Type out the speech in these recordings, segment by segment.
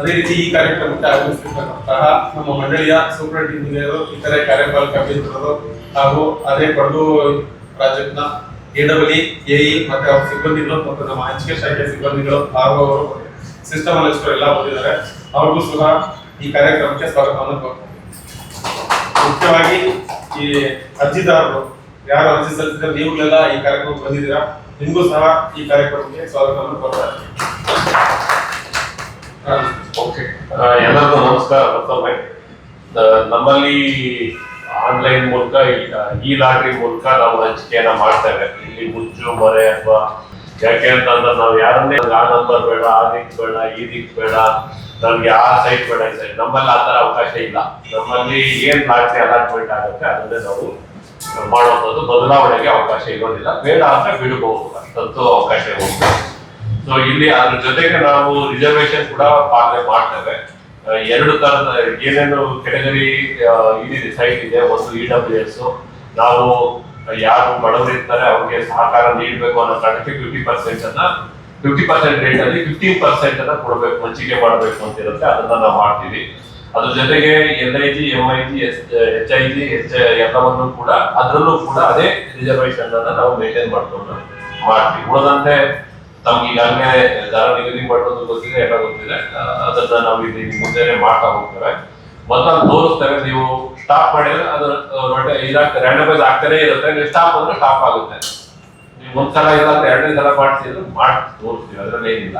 ಅದೇ ರೀತಿ ಈ ಕಾರ್ಯಕ್ರಮಕ್ಕೆ ಆಗಮಿಸಿರ್ತಕ್ಕಂತಹ ನಮ್ಮ ಮಂಡಳಿಯ ಸೂಪರಿಂಟೆಂಡೆಂಟ್ ಇಂಜಿನಿಯರ್, ಇತರೆ ಕಾರ್ಯಪಾಲಕ ಅಭಿಯಂತರರು ಹಾಗೂ ಅದೇ ಕೊಡಗು ಪ್ರಾಜೆಕ್ಟ್ನ AEE, AE ಮತ್ತೆ ಅವ್ರ ಸಿಬ್ಬಂದಿಗಳು ಮತ್ತು ನಮ್ಮ ಹಂಚಿಕೆ ಶಾಖೆಯ ಸಿಬ್ಬಂದಿಗಳು ಹಾಗೂ ಅವರು ಸಿಸ್ಟಮ್ ಅನಲಿಸ್ಟರು ಎಲ್ಲ ಬಂದಿದ್ದಾರೆ. ಅವ್ರಿಗೂ ಸಹ ಈ ಕಾರ್ಯಕ್ರಮಕ್ಕೆ ಸ್ವಾಗತವನ್ನು ಕೋರ್ತೀನಿ. ಮುಖ್ಯವಾಗಿ ಈ ಅರ್ಜಿದಾರರು ಯಾರು ಅರ್ಜಿ ಸಲ್ಲಿಸಿದ್ರೆ ನೀವುಗಳೆಲ್ಲ ಈ ಕಾರ್ಯಕ್ರಮಕ್ಕೆ ಬಂದಿದ್ದೀರಾ, ನಿಮಗೂ ಸಹ ಈ ಕಾರ್ಯಕ್ರಮಕ್ಕೆ ಸ್ವಾಗತವನ್ನು ಕೋರ್ತಾರೆ. ಎಲ್ಲರಿಗೂ ನಮಸ್ಕಾರ. ಮತ್ತೊಮ್ಮೆ ನಮ್ಮಲ್ಲಿ ಆನ್ಲೈನ್ ಮೂಲಕ ಈ ಲಾಟ್ರಿ ಮೂಲಕ ನಾವು ಹಂಚಿಕೆಯನ್ನ ಮಾಡ್ತೇವೆ. ಇಲ್ಲಿ ಮುಚ್ಚು ಮರೆ ಅಥವಾ ಯಾಕೆ ಅಂತಂದ್ರೆ ನಾವು ಯಾರನ್ನೇ ಆ ನಂಬರ್ ಬೇಡ, ಆ ದಿಕ್ ಬೇಡ, ಈ ದಿಕ್ ಬೇಡ, ನಮ್ಗೆ ಆ ಸೈಟ್ ಬೇಡ, ಈ ಸೈಟ್ ನಮ್ಮಲ್ಲಿ ಆತರ ಅವಕಾಶ ಇಲ್ಲ. ನಮ್ಮಲ್ಲಿ ಏನ್ ಲಾಟ್ರಿ ಅಲಾಟ್ಮೆಂಟ್ ಆಗುತ್ತೆ ಅದನ್ನೇ ನಾವು ಮಾಡುವಂಥದ್ದು, ಬದಲಾವಣೆಗೆ ಅವಕಾಶ ಇರೋದಿಲ್ಲ. ಬೇಡ ಅಂದ್ರೆ ಬಿಡಬಹುದು, ಅಷ್ಟೊಂದು ಅವಕಾಶ ಇರುತ್ತೆ. ಸೊ ಇಲ್ಲಿ ಅದ್ರ ಜೊತೆಗೆ ನಾವು ರಿಸರ್ವೇಶನ್ ಕೂಡ ಪಾಲನೆ ಮಾಡ್ತೇವೆ. ಎರಡು ತರದ ಏನೇನು ಕೆಟಗರಿ ಇದಿದೆ ಸೈಟ್ ಇದೆ. ಒಂದು EWS, ನಾವು ಯಾರು ಬಡವರು ಇರ್ತಾರೆ ಅವ್ರಿಗೆ ಸಹಕಾರ ನೀಡಬೇಕು ಅನ್ನೋ ಕಾರಣಕ್ಕೆ 50% ರೇಟ್ ಅಲ್ಲಿ 15% ಅನ್ನ ಕೊಡಬೇಕು, ಹಂಚಿಕೆ ಮಾಡಬೇಕು ಅಂತ ಇರುತ್ತೆ. ಅದನ್ನ ನಾವು ಮಾಡ್ತೀವಿ. ಅದ್ರ ಜೊತೆಗೆ LIG, MIG, HIG ಎಲ್ಲವನ್ನು ಕೂಡ ಅದರಲ್ಲೂ ಕೂಡ ಅದೇ ರಿಸರ್ವೇಶನ್ ಅನ್ನ ನಾವು ಮೇಂಟೈನ್ ಮಾಡ್ಕೊಂಡು ಮಾಡ್ತೀವಿ. ಉಳಿದಂತೆ ತಮ್ಗೆ ಈಗಾಗಲೇ ದರ ನಿಗದಿ ಮಾಡೋದು ಗೊತ್ತಿದೆ, ಎಲ್ಲ ಗೊತ್ತಿದೆ. ಅದನ್ನ ನಾವು ಇಲ್ಲಿ ಮುಂದೆನೆ ಮಾಡ್ತಾ ಹೋಗ್ತೇವೆ. ಮೊದಲು ತೋರಿಸ್ತೇವೆ. ನೀವು ಸ್ಟಾಪ್ ಮಾಡಿದ್ರೆ ಅದು ರ್ಯಾಂಡಮೈಸ್ ಆಗ್ತಾನೆ ಇರುತ್ತೆ. ನೀವು ಸ್ಟಾಪ್ ಅಂದ್ರೆ ಸ್ಟಾಪ್ ಆಗುತ್ತೆ. ನೀವು ಒಂದ್ಸಲ ಇಲ್ಲ ಎರಡನೇ ಸಲ ಮಾಡಿಸಿದ್ರು ಮಾಡಿ ತೋರಿಸ್ತೀವಿ, ಅದ್ರಲ್ಲಿ ಏನಿಲ್ಲ.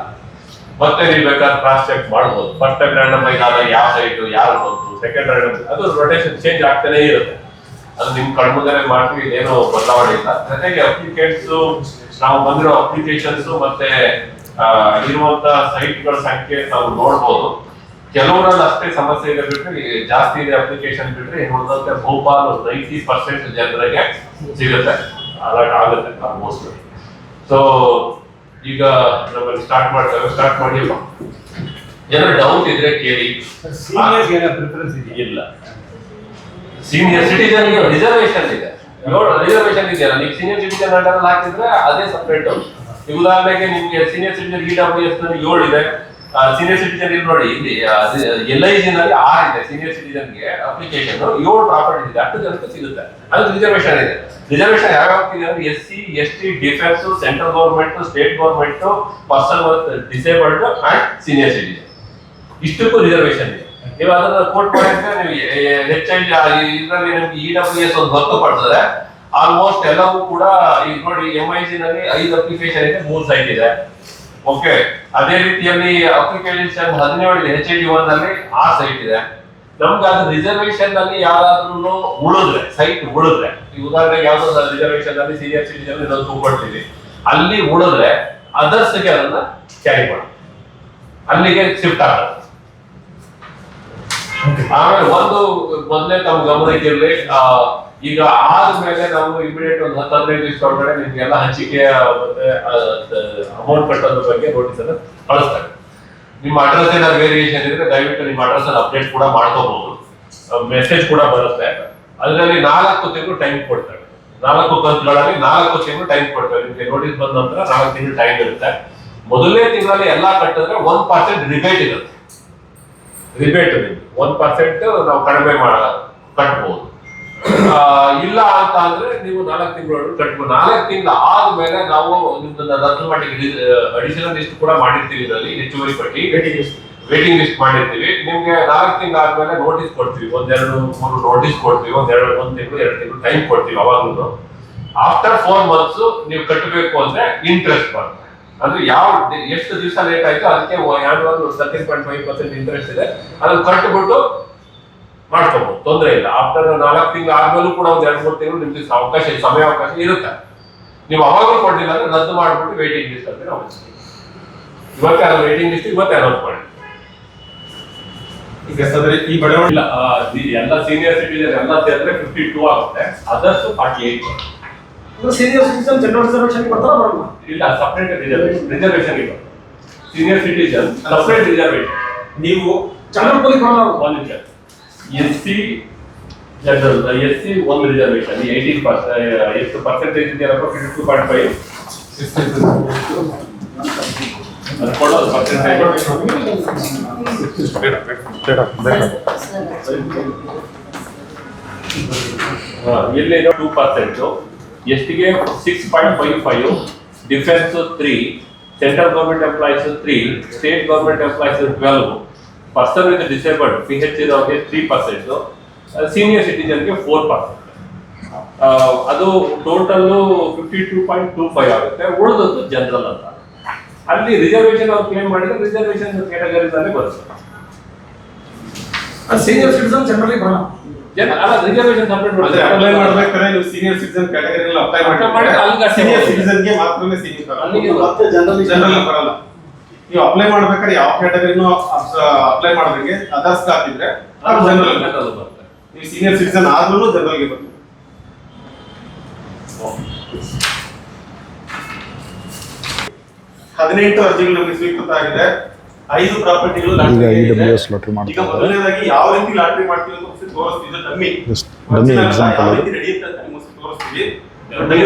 ಮತ್ತೆ ನೀವು ಬೇಕಾದ್ರೆ ಕ್ರಾಸ್ ಚೆಕ್ ಮಾಡ್ಬೋದು. ಫಸ್ಟ್ ಟೈಮ್ ರ್ಯಾಂಡಮೈಸ್ ಆದ ಯಾವ ಸೈಟ್ ಯಾರು ಬಂತು, ಸೆಕೆಂಡ್ ರ್ಯಾಂಡಮೈಸ್ ಅದು ರೊಟೇಷನ್ ಚೇಂಜ್ ಆಗ್ತಾನೆ ಇರುತ್ತೆ. ಅದು ನಿಮ್ ಕಣ್ಮುಂದೆನೆ ಮಾಡ್ತೀವಿ, ಇದೇನು ಬದಲಾವಣೆ ಇಲ್ಲ. ಜೊತೆಗೆ ಅಪ್ಲಿಕೆಂಟ್ಸ್ ನಾವು ಬಂದಿರೋ ಅಪ್ಲಿಕೇಶನ್ಸ್ ಮತ್ತೆ ಇರುವಂತ ಸೈಟ್ಗಳ ಸಂಖ್ಯೆ ನಾವು ನೋಡ್ಬೋದು. ಕೆಲವರಲ್ಲಿ ಅಷ್ಟೇ ಸಮಸ್ಯೆ ಇದೆ ಬಿಟ್ರೆ ಜಾಸ್ತಿ ಇದೆ ಅಪ್ಲಿಕೇಶನ್ ಬಿಟ್ರೆ ಉಳಿದಂತೆ ಭೋಪಾಲ್ 90% ಜನರಿಗೆ ಸಿಗುತ್ತೆ, ಅಲರ್ಟ್ ಆಗುತ್ತೆ ಆಲ್ಮೋಸ್ಟ್. ಸೊ ಈಗ ನಮ್ಮಲ್ಲಿ ಸ್ಟಾರ್ಟ್ ಮಾಡ್ತೇವೆ. ಸ್ಟಾರ್ಟ್ ಮಾಡಿ ಏನಾದ್ರು ಡೌಟ್ ಇದ್ರೆ ಕೇಳಿ. ಇಲ್ಲ, ಸೀನಿಯರ್ ಸಿಟಿಜನ್ ರಿಸರ್ವೇಶನ್ ಇದೆ. ರಿಸರ್ವೇಶನ್ ಇದೆಯಲ್ಲ, ನೀವು ಸೀನಿಯರ್ ಸಿಟಿಜನ್ ಅಂಡರ್ ಹಾಕಿದ್ರೆ ಅದೇ ಸಪರೇಟ್. ಉದಾಹರಣೆಗೆ ನಿಮ್ಗೆ ಸೀನಿಯರ್ ಸಿಟಿಜನ್ EWS ನಲ್ಲಿ 7 ಇದೆ. ಸೀನಿಯರ್ ಸಿಟಿಜನ್ ಇಲ್ಲಿ ನೋಡಿ, ಇಲ್ಲಿ LIG ನಲ್ಲಿ 6 ಇದೆ. ಸೀನಿಯರ್ ಸಿಟಿಜನ್ಗೆ ಅಪ್ಲಿಕೇಶನ್ 7 ಪ್ರಾಪರ್ಟಿ ಇದೆ, 10 ಜನಕ್ಕೆ ಸಿಗುತ್ತೆ. ಅದು ರಿಸರ್ವೇಶನ್ ಇದೆ. ರಿಸರ್ವೇಶನ್ ಯಾವ್ಯಾವ ಇದೆ ಅಂದ್ರೆ SC, ST, defence, central government, state government, person disabled and senior citizen, ಇಷ್ಟಕ್ಕೂ ರಿಸರ್ವೇಶನ್ ಇದೆ. ನೀವು ಅದನ್ನ ಕೋಟ್ ಮಾಡಿದ್ರೆ ನೀವು ಇದರಲ್ಲಿ ನಿಮ್ಗೆ EWS ಒಂದು ಹೊರತುಪಡಿಸಿದ್ರೆ ಆಲ್ಮೋಸ್ಟ್ ಎಲ್ಲವೂ ಕೂಡ ಈಗ ನೋಡಿ MIG ನಲ್ಲಿ 5 ಅಪ್ಲಿಕೇಶನ್ ಇದೆ, 3 ಸೈಟ್ ಇದೆ. ಓಕೆ, ಅದೇ ರೀತಿಯಲ್ಲಿ ಅಪ್ಲಿಕೇಶನ್ 17 ಇದೆ. HID 1 ನಲ್ಲಿ 6 ಸೈಟ್ ಇದೆ. ನಮ್ಗೆ ಅದು ರಿಸರ್ವೇಶನ್ ನಲ್ಲಿ ಯಾವ್ದಾದ್ರು ಉಳಿದ್ರೆ ಸೈಟ್ ಉಳಿದ್ರೆ, ಈ ಉದಾಹರಣೆಗೆ ಯಾವ್ದಾದ್ರು ರಿಸರ್ವೇಶನ್ ನಲ್ಲಿ ಸೀನಿಯರ್ ಸಿಟಿಜನ್ ಇದನ್ನು ತಗೊಂಡ್ಬಿಡ್ತೀವಿ, ಅಲ್ಲಿ ಉಳಿದ್ರೆ ಅದರ್ಸ್ಗೆ ಅದನ್ನ ಕ್ಯಾರಿ ಮಾಡಿ ಅಲ್ಲಿಗೆ ಶಿಫ್ಟ್ ಆಗುತ್ತೆ. ಆಮೇಲೆ ಒಂದು ಮೊದಲೇ ತಮ್ಮ ಗಮನಕ್ಕೆ ಇರಲಿ, ಈಗ ಆದ್ಮೇಲೆ ನಾವು ಇಮಿಡಿಯೇಟ್ ಒಂದು 10-15 ದಿವಸ ಒಳಗಡೆ ನಿಮ್ಗೆಲ್ಲ ಹಂಚಿಕೆಯ ಮತ್ತೆ ಅಮೌಂಟ್ ಕಟ್ಟೋದ್ರ ಬಗ್ಗೆ ನೋಟಿಸ್ ಅನ್ನು ಕಳಿಸ್ತಾರೆ. ನಿಮ್ಮ ಅಡ್ರೆಸ್ ಏನಾದ್ರು ವೇರಿಯೇಷನ್ ಇದ್ರೆ ದಯವಿಟ್ಟು ನಿಮ್ಮ ಅಡ್ರೆಸ್ ಅನ್ನು ಅಪ್ಡೇಟ್ ಕೂಡ ಮಾಡ್ಕೋಬಹುದು. ಮೆಸೇಜ್ ಕೂಡ ಬರುತ್ತೆ. ಅದರಲ್ಲಿ 4 ತಿಂಗಳು ಟೈಮ್ ಕೊಡ್ತಾರೆ. 4 ಕಂತುಗಳಲ್ಲಿ 4 ತಿಂಗಳು ಟೈಮ್ ಕೊಡ್ತಾರೆ. ನಿಮ್ಗೆ ನೋಟಿಸ್ ಬಂದ ನಂತರ 4 ತಿಂಗಳು ಟೈಮ್ ಇರುತ್ತೆ. ಮೊದಲನೇ ತಿಂಗಳಲ್ಲಿ ಎಲ್ಲಾ ಕಟ್ಟಿದ್ರೆ 1% ರಿಬೇಟ್ ಇರುತ್ತೆ. ರಿಬೇಟ್ 1% ನಾವು ಕಡಿಮೆ ಕಟ್ಬಹುದು. ಇಲ್ಲ ಅಂತ ಅಂದ್ರೆ ನೀವು 4 ತಿಂಗಳು ಕಟ್ಬೋದು. 4 ತಿಂಗಳು ಆದ್ಮೇಲೆ ನಾವು ನಿಮ್ಮನ್ನ ರದ್ದು ಮಾಡಿ ಅಡಿಷನಲ್ ಲಿಸ್ಟ್ ಕೂಡ ಮಾಡಿರ್ತೀವಿ. ಇದರಲ್ಲಿ ಹೆಚ್ಚುವರಿ ಪಟ್ಟಿ ವೇಟಿಂಗ್ ಲಿಸ್ಟ್ ಮಾಡಿರ್ತೀವಿ. ನಿಮ್ಗೆ 4 ತಿಂಗಳು ಆದ್ಮೇಲೆ ನೋಟಿಸ್ ಕೊಡ್ತೀವಿ. 1-2-3 ನೋಟಿಸ್ ಕೊಡ್ತೀವಿ. 1 ತಿಂಗಳು 2 ತಿಂಗಳು ಟೈಮ್ ಕೊಡ್ತೀವಿ. ಅವಾಗ್ಲೂ ಆಫ್ಟರ್ 4 ಮಂತ್ಸ್ ನೀವು ಕಟ್ಟಬೇಕು ಅಂದ್ರೆ ಇಂಟ್ರೆಸ್ಟ್ ಬರುತ್ತೆ. ಅಂದ್ರೆ ಎಷ್ಟು ದಿವಸ ಲೇಟ್ ಆಯ್ತು ಅದಕ್ಕೆ 13.5% ಇಂಟ್ರೆಸ್ಟ್ ಇದೆ. ಅದನ್ನ ಕಟ್ಟಿಬಿಟ್ಟು ಮಾಡ್ಕೋಬಹುದು, ತೊಂದರೆ ಇಲ್ಲ. ಆಫ್ಟರ್ 4 ತಿಂಗಳು ಆದ್ಮೇಲೂ ಕೂಡ 1-2-3 ತಿಂಗಳು ನಿಮ್ಗೆ ಸಮಯಾವಕಾಶ ಇರುತ್ತೆ. ನೀವು ಅವಾಗಲೂ ಕೊಟ್ಟಿಲ್ಲ ಅಂದ್ರೆ ರದ್ದು ಮಾಡ್ಬಿಟ್ಟು ವೇಟಿಂಗ್ ಲಿಸ್ಟ್ ಅಂತ ನಾವು ಇವತ್ತೇ ಅದು ವೇಟಿಂಗ್ ಲಿಸ್ಟ್ ಇವತ್ತೇ ಅನೌನ್ಸ್ ಮಾಡಿ. ಈ ಬಡವಣಿಗೆ ಎಲ್ಲ ಸೀನಿಯರ್ ಸಿಟಿಜನ್ ಎಲ್ಲ ಸೇರಿದ್ರೆ 52 ಆಗುತ್ತೆ. ಅದಷ್ಟು 48 ಸೀನಿಯರ್ ಸಿಟಿಜನ್ ಜನರಲ್ ರಿಸರ್ವೇಶನ್ ಬರ್ತಾರ ಬರಲ್ಲ? ಇಲ್ಲ, ಸಪರೇಟ್ ರಿಸರ್ವೇಶನ್ ಇಲ್ಲ. Senior citizen separate reservation. ನೀವು ಜನರಲ್ ಗಳಿಗೆ ಬರಲ್ಲ. SC ಜನರಲ್ SC ಒಂದು ರಿಸರ್ವೇಶನ್ 18% ಎಷ್ಟು ಪರ್ಸೆಂಟೇಜ್ ಇದೆಯಲ್ಲ 52.5 ಅದು ಕೊಡೋದು ಪರ್ಸೆಂಟೇಜ್. ಇಲ್ಲಿ 2%, ಎಸ್ಟಿಗೆ 6.55, defence 3, central government employees 3, state government employees 12, person with disabled PH ಇರೋರಿಗೆ 3%, ಸೀನಿಯರ್ ಸಿಟಿಜನ್ಗೆ 4%. ಅದು ಟೋಟಲ್ 52.25 ಆಗುತ್ತೆ. ಉಳಿದದ್ದು ಜನರಲ್ ಅಂತ. ಅಲ್ಲಿ ರಿಸರ್ವೇಶನ್ ಅವ್ರು ಕ್ಲೇಮ್ ಮಾಡಿದ್ರೆ ರಿಸರ್ವೇಶನ್ ಕ್ಯಾಟಗರಿದಲ್ಲಿ ಬರುತ್ತೆ. ಸೀನಿಯರ್ ಸಿಟಿಸನ್ ಜನರಲಿ ಬರಲ್ಲ. ಅಲ್ಲ, ರಿಸರ್ವೇಶನ್ ಸಪರೇಟ್ ಅಪ್ಲೈ ಮಾಡ್ಬೇಕಾದ್ರೆ ನೀವು ಸೀನಿಯರ್ ಸಿಟಿಜನ್ ಕ್ಯಾಟಗರಿ ಅಪ್ಲೈ ಮಾಡಿದ್ರೆ ಅಲ್ಲಿಗೆ ಸೀನಿಯರ್ ಸಿಟಿಜನ್ ಗೆ ಮಾತ್ರನೇ ಸೀನಿಯರ್ ಅಲ್ಲಿಗೆ ಮತ್ತೆ ಜನರಲ್ ಬರಲ್ಲ. ನೀವು ಅಪ್ಲೈ ಮಾಡ್ಬೇಕಾದ್ರೆ ಯಾವ ಕ್ಯಾಟಗರಿನೂ ಅಪ್ಲೈ ಮಾಡೋದಂಗೆ ಅದರ್ಸ್ ಹಾಕಿದ್ರೆ ಜನರಲ್ ಬರುತ್ತೆ. ನೀವು ಸೀನಿಯರ್ ಸಿಟಿಜನ್ ಆದ್ರೂ ಜನರಲ್ಗೆ ಬರ್ತದೆ. 18 ಅರ್ಜಿಗಳು ನಮಗೆ ಸ್ವೀಕೃತ ಆಗಿದೆ. 5 ಪ್ರಾಪರ್ಟಿಗಳು ಈಗ EWS ಲಾಟ್ರಿ ಈಗ ಮಾಡ್ತಾರೆ. ಮೊದಲನೇದಾಗಿ ಯಾವ ರೀತಿ ಲಾಟ್ರಿ ಮಾಡ್ತೀವಿ ಅಂತ ಒಂದ್ಸತಿ ತೋರಿಸ್ತೀವಿ. ಡಮ್ಮಿ ಡಮ್ಮಿ ಎಕ್ಸಾಂಪಲ್ ಯಾವ ಅದು. ರೀತಿ ನಡೆಯುತ್ತೆ ಅಂತ ನಿಮ್ಗೆ ಒಂದ್ಸತಿ ತೋರಿಸ್ತೀವಿ.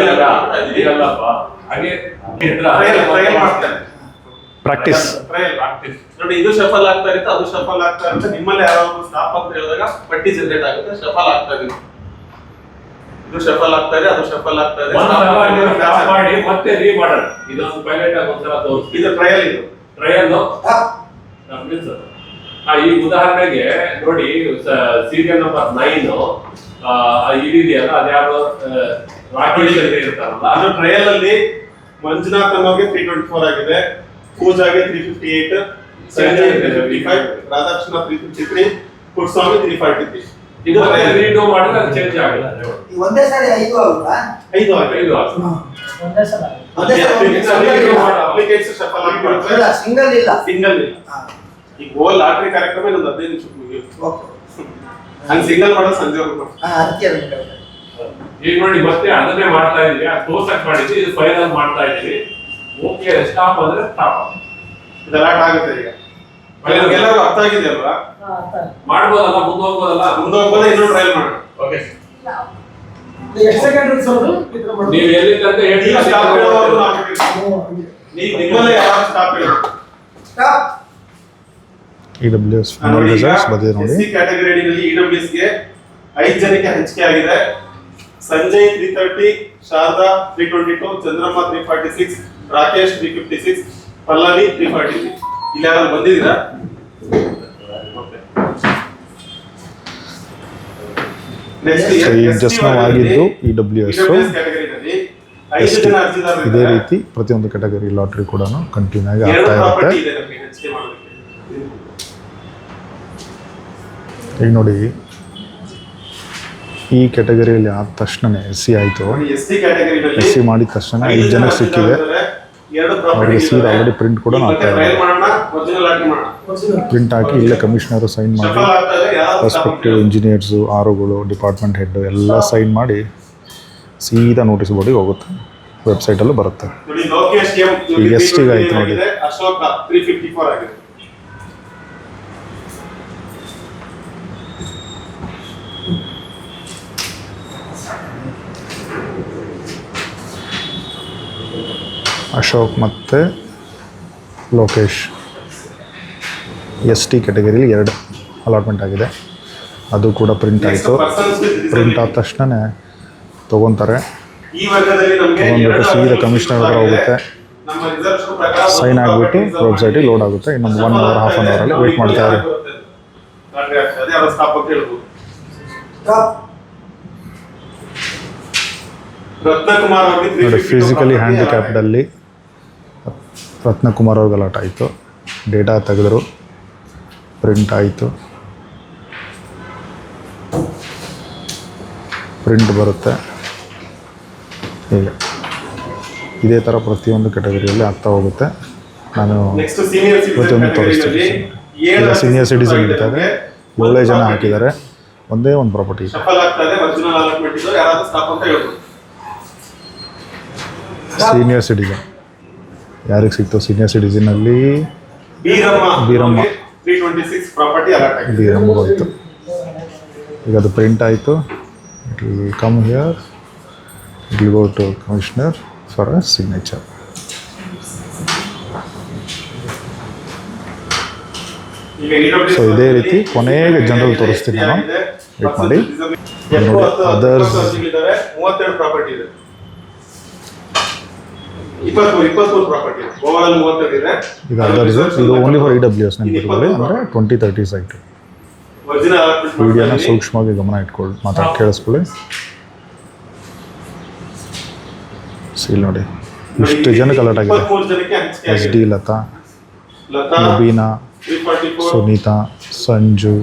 ಈಗಲ್ಲಪ್ಪ, ಹಾಗೆ ಟ್ರಯಲ್ ಮಾಡ್ತಾರೆ. ಪ್ರಾಕ್ಟೀಸ್. ಪ್ರಾಕ್ಟೀಸ್ ನೋಡಿ, ಇದು ಶಫಲ್ ಆಗ್ತಾ ಇರುತ್ತೆ, ಅದು ಶಫಲ್ ಆಗ್ತಾ ಇರುತ್ತೆ. ನಿಮ್ಮಲ್ಲಿ ಯಾರಾದ್ರೂ ಸ್ಟಾಪ್ ಅಂತ ಹೇಳಿದಾಗ ಪಟ್ಟಿ ಜನರೇಟ್ ಆಗುತ್ತೆ. ಶಫಲ್ ಆಗ್ತಾ ಇದೆ, ಇದು ಶಫಲ್ ಆಗ್ತಾ ಇದೆ, ಅದು ಶಫಲ್ ಆಗ್ತಾ ಇದೆ. ಮಾಡಿ ಮತ್ತೆ ರೀ ಮಾಡೋಣ. ಇದೊಂದು ಪೈಲಟ್ ಆಗಿ ಒಂದ್ಸಲ ತೋರಿಸಿ. ಇದು ಟ್ರಯಲ್. ಇದು ಟ್ರಯಲ್ ಈ ಉದಾಹರಣೆಗೆ ನೋಡಿ, ಸೀರಿಯಲ್ ನಂಬರ್ 9 ಇದೆಯಲ್ಲ, ಅದ್ಯಾವುದು ರಾಕೇಶ್ ಅಂತ ಇರ್ತಾರಲ್ಲ, ಅದು ಟ್ರಯಲ್ ಅಲ್ಲಿ ಮಂಜುನಾಥ್ ಅನ್ನೋಗೆ 324 ಆಗಿದೆ, ಪೂಜಾಗೆ 358, ಸಂಜಯ್ 355, ರಾಧಾಕೃಷ್ಣ 353, ಪುಟ್ಸ್ವಾಮಿ 343. ಇದು ರೀಡೋ ಮಾಡಿದ್ರೆ ಅದು ಚೇಂಜ್ ಆಗಿಲ್ಲ. ಒಂದೇ ಸಾರಿ 5 ಆಗುತ್ತಾ? 5 ಆಗಿದೆ. 5 ಆಗುತ್ತೆ. ಒಂದೇ ಸಲ ಅಪ್ಲಿಕೇಶನ್ ಶಫಲ್ ಆಗ್ಬಿಡುತ್ತೆ. ಇಲ್ಲ, ಸಿಂಗಲ್ ಇಲ್ಲ. ಸಿಂಗಲ್ ಇಲ್ಲ. ಈಗ ಹೋಲ್ ಲಾಟ್ರಿ ಕಾರ್ಯಕ್ರಮ ಇನ್ನೊಂದು 15 ನಿಮಿಷಕ್ಕೆ ಮುಗಿಯುತ್ತೆ. ಹಂಗೆ ಸಿಂಗಲ್ ಮಾಡೋದು ಸಂಜೆವರೆಗೂ. ಅದಕ್ಕೆ ಈಗ ನೋಡಿ, ಮತ್ತೆ ಅದನ್ನೇ ಮಾಡ್ತಾ ಇದೀವಿ. ತೋರ್ಸಕ್ ಮಾಡಿದ್ವಿ, ಇದು ಫೈನಲ್ ಮಾಡ್ತಾ ಇದೀವಿ. ಓಕೆ, ಸ್ಟಾಪ್ ಅಂದ್ರೆ ಸ್ಟಾಪ್. ಇದೆಲ್ಲ ಆಗುತ್ತೆ. ಈಗ ಎಲ್ಲರೂ ಅರ್ಥ ಆಗಿದೆ ಅಲ್ವಾ? ಮಾಡ್ಬೋದಲ್ಲ, ಮುಂದೆ ಹೋಗ್ಬೋದಲ್ಲ. ಮುಂದೆ ಹೋಗ್ಬೋದೇ, ಇನ್ನೊಂದು ಟ್ರಯಲ್ ಮಾಡೋಣ. ಓಕೆ, ಎಷ್ಟು ಸೆಕೆಂಡ್ ಸರ್? ನೀವು ಎಲ್ಲಿ ತನಕ ಈಗ ಸ್ಟಾಪ್ ಹೇಳೋವರೆಗೂ ನಾವು ನೀವು ನಿಮ್ಮಲ್ಲೇ ಯಾರು ಸ್ಟಾಪ್ ಹೇಳೋದು? ಸ್ಟಾಪ್. EWS ಫೈನಲ್ ರಿಸಲ್ಟ್ಸ್ ಬಂದಿದೆ ನೋಡಿ. ಎಸ್ಸಿ ಕ್ಯಾಟಗರಿ ಅಡಿಯಲ್ಲಿ EWS ಗೆ 5 ಜನಕ್ಕೆ ಹಂಚಿಕೆ ಆಗಿದೆ. ಸಂಜಯ್ 330, ಶಾರದಾ 322, ಚಂದ್ರಮ್ಮ 346, ರಾಕೇಶ್ 356, ಪಲ್ಲವಿ 343. ಇಲ್ಲಿ ಯಾರು ಬಂದಿದ್ದೀರಾ? ನೆಕ್ಸ್ಟ್ ಸೊ ಈಗ ಜಸ್ಟ್ ನಾವು ಆಗಿದ್ದು EWS. ಕ್ಯಾಟಗರಿನಲ್ಲಿ 5 ಜನ ಅರ್ಜಿದಾರರು ಇದೇ ರೀತಿ ಪ್ರತಿಯೊಂದು ಕ್ಯಾಟಗರಿ ಲಾಟ್ರಿ ಕೂಡ ಕಂಟಿನ್ಯೂ ಆಗಿ 2 ಆಗ್ತಾ ಪ್ರಾಪರ್ಟಿ ಇರುತ್ತೆ. ಇದೆ ನಮಗೆ ಹಂಚಿಕೆ ಮಾಡೋದಕ್ಕೆ. ಈಗ ನೋಡಿ, ಈ ಕ್ಯಾಟಗರಿಯಲ್ಲಿ ಆದ ತಕ್ಷಣ SC ಆಯಿತು. ಎಸ್ಸಿ ಕ್ಯಾಟಗರಿನಲ್ಲಿ SC ಮಾಡಿದ ತಕ್ಷಣ 5 ಜನಕ್ಕೆ ಸಿಕ್ಕಿದೆ. ಅವರಿಗೆ ಸೀದಾ ಆಲ್ರೆಡಿ ಪ್ರಿಂಟ್ ಕೂಡ ಆಗ್ತಾ ಇದೆ. ಪ್ರಿಂಟ್ ಹಾಕಿ ಇಲ್ಲೇ ಕಮಿಷನರು ಸೈನ್ ಮಾಡಿ, ರೆಸ್ಪೆಕ್ಟಿವ್ ಇಂಜಿನಿಯರ್ಸು, ROಗಳು, ಡಿಪಾರ್ಟ್ಮೆಂಟ್ ಹೆಡ್ ಎಲ್ಲ ಸೈನ್ ಮಾಡಿ ಸೀದಾ ನೋಟಿಸ್ ಬೋರ್ಡಿಗೆ ಹೋಗುತ್ತೆ. ವೆಬ್ಸೈಟಲ್ಲೂ ಬರುತ್ತೆ. ಈಗ ಎಷ್ಟಿಗೆ ಆಯ್ತು ನೋಡಿ. ಅಶೋಕ 354 ಆಗಿದೆ. ಅಶೋಕ್ ಮತ್ತು ಲೋಕೇಶ್ ST ಕ್ಯಾಟಗರಿಲಿ 2 ಅಲಾಟ್ಮೆಂಟ್ ಆಗಿದೆ. ಅದು ಕೂಡ ಪ್ರಿಂಟ್ ಆಯಿತು. ಪ್ರಿಂಟ್ ಆದ ತಕ್ಷಣ ತೊಗೊತಾರೆ. ಈ ವರ್ಗದಲ್ಲಿ ನಮಗೆ ತೊಗೊಂಡ್ಬಿಟ್ಟು ಸೀದಾ ಕಮಿಷನರ್ ಹತ್ರ ಹೋಗುತ್ತೆ. ಸೈನ್ ಆಗಿಬಿಟ್ಟು ವೆಬ್ಸೈಟಿಗೆ ಲೋಡ್ ಆಗುತ್ತೆ. ಇನ್ನೊಂದು 1 ಅವರ್, ಹಾಫ್ ಆನ್ ಅವರಲ್ಲಿ ವೆಯ್ಟ್ ಮಾಡ್ತಾ ಇದ್ದಾರೆ. ರತ್ನಕುಮಾರ್ ನೋಡಿ, ಫಿಸಿಕಲಿ ಹ್ಯಾಂಡಿಕ್ಯಾಪ್ಡಲ್ಲಿ ರತ್ನಕುಮಾರ್ ಅವ್ರಿಗೆ ಅಲಾಟ್ ಆಯಿತು. ಡೇಟಾ ತೆಗೆದ್ರು, ಪ್ರಿಂಟ್ ಆಯಿತು. ಪ್ರಿಂಟ್ ಬರುತ್ತೆ. ಹೀಗೆ ಇದೇ ಥರ ಪ್ರತಿಯೊಂದು ಕ್ಯಾಟಗರಿಯಲ್ಲಿ ಆಗ್ತಾ ಹೋಗುತ್ತೆ. ನಾನು ಪ್ರತಿಯೊಂದು ತೋರಿಸ್ತೀನಿ. ಈಗ ಸೀನಿಯರ್ ಸಿಟಿಸನ್ ಇರ್ತಾ ಇದೆ, 7 ಜನ ಹಾಕಿದ್ದಾರೆ. ಒಂದೇ ಒಂದು ಪ್ರಾಪರ್ಟಿ ಇದೆ. ಸೀನಿಯರ್ ಸಿಟಿಸನ್ ಯಾರಿಗೆ ಸಿಕ್ತು? ಸೀನಿಯರ್ ಸಿಟಿಸನಲ್ಲಿ ಬೀರಮ್ಮ ಹೋಯ್ತು. ಈಗ ಅದು ಪ್ರಿಂಟ್ ಆಯಿತು. It will come here, it will go to commissioner for a signature. ಈಗ EWS ಸೊ ಇದೇ ರೀತಿ ಕೊನೆಗೆ ಜನರಲ್ ತೋರಿಸ್ತೀನಿ ನಾನು. ವೇಟ್ ಮಾಡಿ. ಅದರ್ಸ್ 32 ಪ್ರಾಪರ್ಟಿ ಇದೆ. 23 ಪ್ರಾಪರ್ಟಿ ಇದೆ. ಓವರ್ 32 ಇದೆ. ಇದು ಅದರ್ಸ್, ಇದು ಓನ್ಲಿ ಫಾರ್ EWS ನೆನಪಿಟ್ಕೊಳ್ಳಿ, ಅಂದರೆ 20-30 ಸೈಟ್. ಒರಿಜಿನಲ್ ಅಲಾಟ್ಮೆಂಟ್ ವಿಡಿಯೋನ ಸೂಕ್ಷ್ಮವಾಗಿ ಗಮನ ಇಟ್ಕೊಳ್ಳಿ, ಕೇಳಿಸ್ಕೊಳ್ಳಿ. ಇಲ್ಲಿ ನೋಡಿ ಇಷ್ಟು ಜನಕ್ಕೆ ಅಲರ್ಟ್ ಆಗಿದೆ. 23 ಜನಕ್ಕೆ ಹಂಚಿಕೆ SD ಆಗಿದೆ. ಲತಾ, ಲತಾ ಮುಬೀನಾ, 344, ಸುನೀತಾ, ಸಂಜು,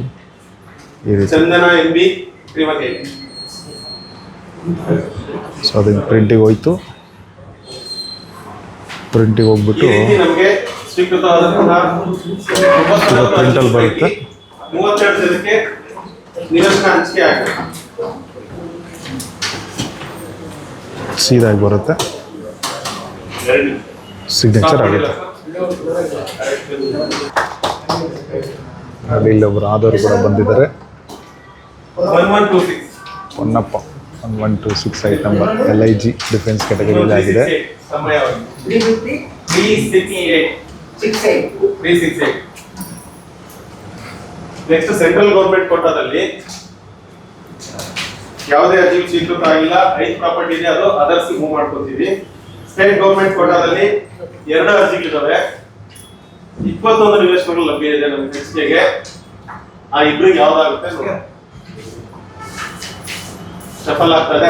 ಈ ರೀತಿ. ಚಂದನ MB 318. ಸೊ ಅದು ಪ್ರಿಂಟಿಗೆ ಹೋಯ್ತು. ಪ್ರಿಂಟಿಗೆ ಹೋಗ್ಬಿಟ್ಟು ಈ ರೀತಿ ನಮಗೆ ಸ್ವೀಕೃತವಾದಂತಹ ಇದು ಪ್ರಿಂಟಲ್ಲಿ ಬರುತ್ತೆ. 32 ಜನಕ್ಕೆ ನಿವೇಶನ ಹಂಚಿಕೆ ಆಗಿದೆ. ಸೀದಾಗಿ ಬರುತ್ತೆ, ಸಿಗ್ನೇಚರ್ ಆಗುತ್ತೆ. ಅಲ್ಲಿ ಇಲ್ಲೊಬ್ಬರು ಆದವರು ಕೂಡ ಬಂದಿದ್ದಾರೆ. 1126 Honnappa 1126 site number LIG defence ಕ್ಯಾಟಗರಿಯಲ್ಲಿ ಆಗಿದೆ. ಸಮಯವಾಗಿ 350, 368. 68. ನೆಕ್ಸ್ಟ್ ಸೆಂಟ್ರಲ್ ಗೌರ್ಮೆಂಟ್ ಕೋಟಾದಲ್ಲಿ ಯಾವುದೇ ಅರ್ಜಿ ಸ್ವೀಕೃತ ಆಗಿಲ್ಲ, 5 ಪ್ರಾಪರ್ಟಿ ಇದೆ, ಅದು ಅದರ್ಸ್ ಮೂವ್ ಮಾಡ್ಕೊತೀವಿ. ಸ್ಟೇಟ್ ಗೌರ್ಮೆಂಟ್ ಕೋಟಾದಲ್ಲಿ 2 ಅರ್ಜಿಗಳಿದಾವೆ, 21 ನಿವೇಶನಗಳು ಲಭ್ಯ ಇದೆ ನಮ್ಮ ಹಂಚಿಕೆಗೆ. ಆ ಇಬ್ಬರಿಗೆ ಯಾವ್ದಾಗುತ್ತೆ ನೋಡಿ, ಸಫಲ ಆಗ್ತದೆ.